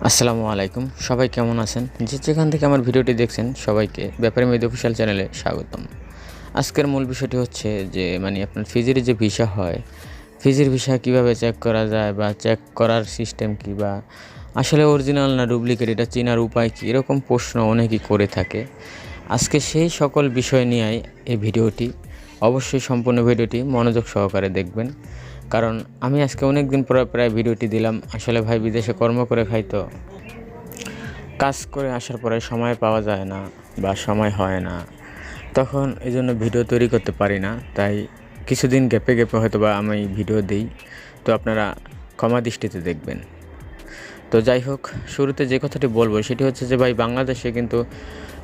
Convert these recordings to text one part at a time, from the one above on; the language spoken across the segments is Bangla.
আসসালামু আলাইকুম, সবাই কেমন আছেন? যে যেখান থেকে আমার ভিডিওটি দেখছেন সবাইকে ব্যাপারী মেদি অফিসিয়াল চ্যানেলে স্বাগতম। আজকের মূল বিষয়টি হচ্ছে যে আপনার ফিজির যে ভিসা হয়, ফিজির ভিসা কিভাবে চেক করা যায় বা চেক করার সিস্টেম কী, বা আসলে অরিজিনাল না ডুপ্লিকেট এটা চেনার উপায় কী, এরকম প্রশ্ন অনেকেই করে থাকে। আজকে সেই সকল বিষয় নিয়েই এই ভিডিওটি। অবশ্যই সম্পূর্ণ ভিডিওটি মনোযোগ সহকারে দেখবেন, কারণ আমি আজকে অনেক দিন পর প্রায় ভিডিওটি দিলাম। আসলে ভাই বিদেশে কর্ম করে খাই, তো কাজ করে আসার পরে সময় পাওয়া যায় না বা সময় হয় না, তখন এই জন্য ভিডিও তৈরি করতে পারি না। তাই কিছুদিন গ্যাপে গ্যাপে হয়তো বা আমি ভিডিও দিই, তো আপনারা ক্ষমা দৃষ্টিতে দেখবেন। তো যাই হোক, শুরুতে যে কথাটি বলবো সেটি হচ্ছে যে ভাই, বাংলাদেশে কিন্তু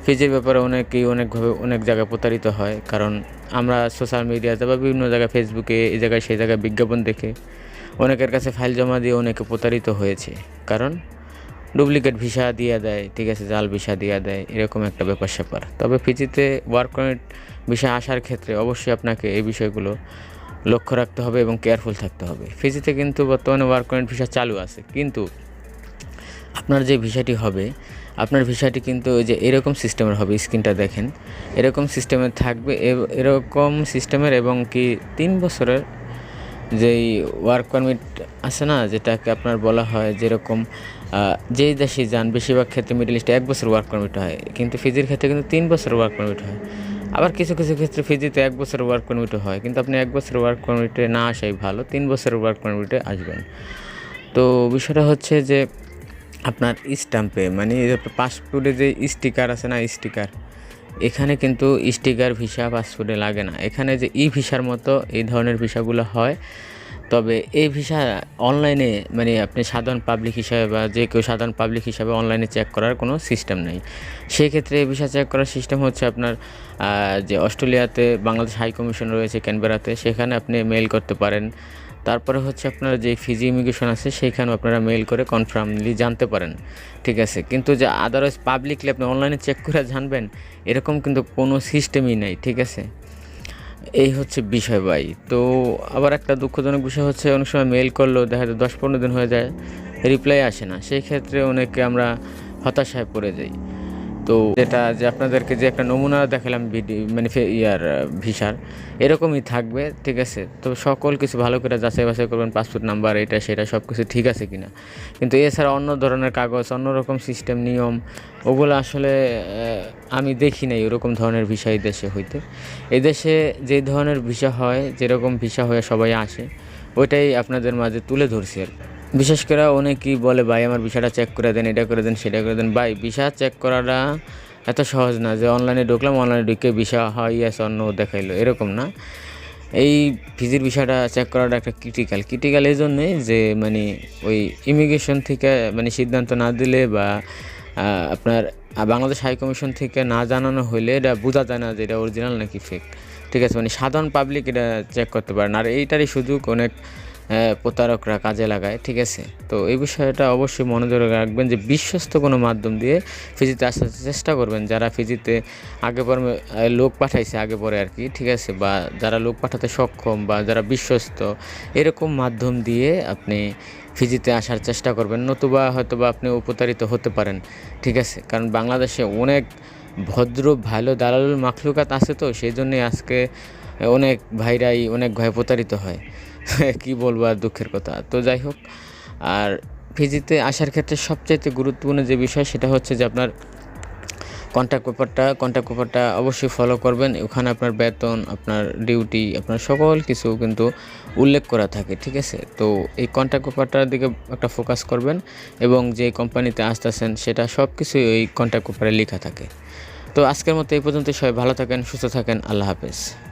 ফিজির ব্যাপারে অনেকেই অনেকভাবে অনেক জায়গায় প্রতারিত হয়। কারণ আমরা সোশ্যাল মিডিয়াতে বা বিভিন্ন জায়গায় ফেসবুকে এই জায়গায় সেই জায়গায় বিজ্ঞাপন দেখে অনেকের কাছে ফাইল জমা দিয়ে অনেকে প্রতারিত হয়েছে। কারণ ডুপ্লিকেট ভিসা দিয়ে দেয়, ঠিক আছে, জাল ভিসা দিয়ে দেয়, এরকম একটা ব্যাপার স্যাপার। তবে ফিজিতে ওয়ার্ক পারমিট ভিসা আসার ক্ষেত্রে অবশ্যই আপনাকে এই বিষয়গুলো লক্ষ্য রাখতে হবে এবং কেয়ারফুল থাকতে হবে। ফিজিতে কিন্তু বর্তমানে ওয়ার্ক পারমিট ভিসা চালু আছে, কিন্তু আপনার যে ভিসাটি হবে, আপনার ভিসাটি কিন্তু ওই যে এরকম সিস্টেমের হবে, স্ক্রিনটা দেখেন, এরকম সিস্টেমের থাকবে, এরকম সিস্টেমের, এবং কি 3 বছরের যেই ওয়ার্ক পারমিট আছে না, যেটাকে আপনার বলা হয় যেরকম যেই দেশে যান, বেশিরভাগ ক্ষেত্রে মিডল ইস্টে 1 বছর ওয়ার্ক পারমিট হয়, কিন্তু ফিজির ক্ষেত্রে কিন্তু 3 বছর ওয়ার্ক পারমিট হয়। আবার কিছু কিছু ক্ষেত্রে ফিজিতে 1 বছর ওয়ার্ক পারমিটও হয়, কিন্তু আপনি 1 বছর ওয়ার্ক পারমিটে না আসাই ভালো, 3 বছরের ওয়ার্ক পারমিটে আসবেন। তো বিষয়টা হচ্ছে যে আপনার স্ট্যাম্পে পাসপোর্টে যে স্টিকার আছে না, স্টিকার, এখানে কিন্তু স্টিকার ভিসা পাসপোর্টে লাগে না। এখানে যে ভিসার মতো এই ধরনের ভিসাগুলো হয়। তবে এই ভিসা অনলাইনে আপনি সাধারণ পাবলিক হিসাবে বা যে কেউ সাধারণ পাবলিক হিসাবে অনলাইনে চেক করার কোনো সিস্টেম নেই। সেক্ষেত্রে এই ভিসা চেক করার সিস্টেম হচ্ছে আপনার যে অস্ট্রেলিয়াতে বাংলাদেশ হাই কমিশন রয়েছে ক্যানবেরাতে, সেখানে আপনি মেইল করতে পারেন। তারপরে হচ্ছে আপনার যে ফিজি ইমিগ্রেশন আছে সেইখানেও আপনারা মেইল করে কনফার্মলি জানতে পারেন, ঠিক আছে। কিন্তু যে আদারওয়াইজ পাবলিকলি আপনি অনলাইনে চেক করে জানবেন, এরকম কিন্তু কোনো সিস্টেমই নেই, ঠিক আছে। এই হচ্ছে বিষয় ভাই। তো আবার একটা দুঃখজনক বিষয় হচ্ছে, অনেক সময় মেইল করলেও দেখা যায় 10-15 দিন হয়ে যায়, রিপ্লাই আসে না। সেই ক্ষেত্রে অনেকে আমরা হতাশায় পড়ে যাই। তো যেটা যে আপনাদেরকে যে একটা নমুনা দেখালাম ভিসার, এরকমই থাকবে, ঠিক আছে। তো সকল কিছু ভালো করে যাচাই বাছাই করবেন, পাসপোর্ট নাম্বার এটা সেটা সব কিছু ঠিক আছে কিনা। কিন্তু এছাড়া অন্য ধরনের কাগজ, অন্যরকম সিস্টেম নিয়ম, ওগুলো আসলে আমি দেখি নাই ওরকম ধরনের ভিসা এই দেশে হইতে। এই দেশে যে ধরনের ভিসা হয়, যেরকম ভিসা হয়ে সবাই আসে, ওইটাই আপনাদের মাঝে তুলে ধরছি আর কি। বিশেষ করে অনেকেই বলে, ভাই আমার ভিসাটা চেক করে দেন, এটা করে দেন, সেটা করে দেন। ভাই ভিসা চেক করাটা এত সহজ না যে অনলাইনে ঢুকলাম, অনলাইনে ঢুকে ভিসা হয় ইয়েস অন্য দেখাইলো, এরকম না। এই ফিজির ভিসাটা চেক করাটা একটা ক্রিটিক্যাল এই জন্যে যে ওই ইমিগ্রেশন থেকে সিদ্ধান্ত না দিলে বা আপনার বাংলাদেশ হাই কমিশন থেকে না জানানো হইলে এটা বোঝা যায় না যে এটা অরিজিনাল নাকি ফেক, ঠিক আছে। সাধারণ পাবলিক এটা চেক করতে পারে না, আর এইটারই সুযোগ অনেক প্রতারকরা কাজে লাগায়, ঠিক আছে। তো এই বিষয়টা অবশ্যই মনোযোগ রাখবেন যে বিশ্বস্ত কোনো মাধ্যম দিয়ে ফিজিতে আসার চেষ্টা করবেন, যারা ফিজিতে আগে পরে লোক পাঠাইছে আগে পরে আর কি, ঠিক আছে, বা যারা লোক পাঠাতে সক্ষম বা যারা বিশ্বস্ত, এরকম মাধ্যম দিয়ে আপনি ফিজিতে আসার চেষ্টা করবেন। নতুবা হয়তো বা আপনি উপতারিত হতে পারেন, ঠিক আছে। কারণ বাংলাদেশে অনেক ভদ্র ভালো দালালুল মাখলুকাত আছে, তো সেই জন্যই আজকে অনেক অনেক ভাই প্রতারিত হয়। কি বলবো আর, দুঃখের কথা। তো যাই হোক, আর ফিজিতে আসার ক্ষেত্রে সবচাইতে গুরুত্বপূর্ণ যে বিষয় সেটা হচ্ছে যে আপনার কন্ট্যাক্ট পেপারটা অবশ্যই ফলো করবেন। ওখানে আপনার বেতন, আপনার ডিউটি, আপনার সকল কিছু কিন্তু উল্লেখ করা থাকে, ঠিক আছে। তো এই কন্ট্যাক্ট পেপারটার দিকে একটা ফোকাস করবেন, এবং যে কোম্পানিতে আসতেছেন সেটা সব কিছুই ওই কন্ট্যাক্ট পেপারে লেখা থাকে। তো আজকের মতো এই পর্যন্ত, সবাই ভালো থাকেন, সুস্থ থাকেন, আল্লাহ হাফেজ।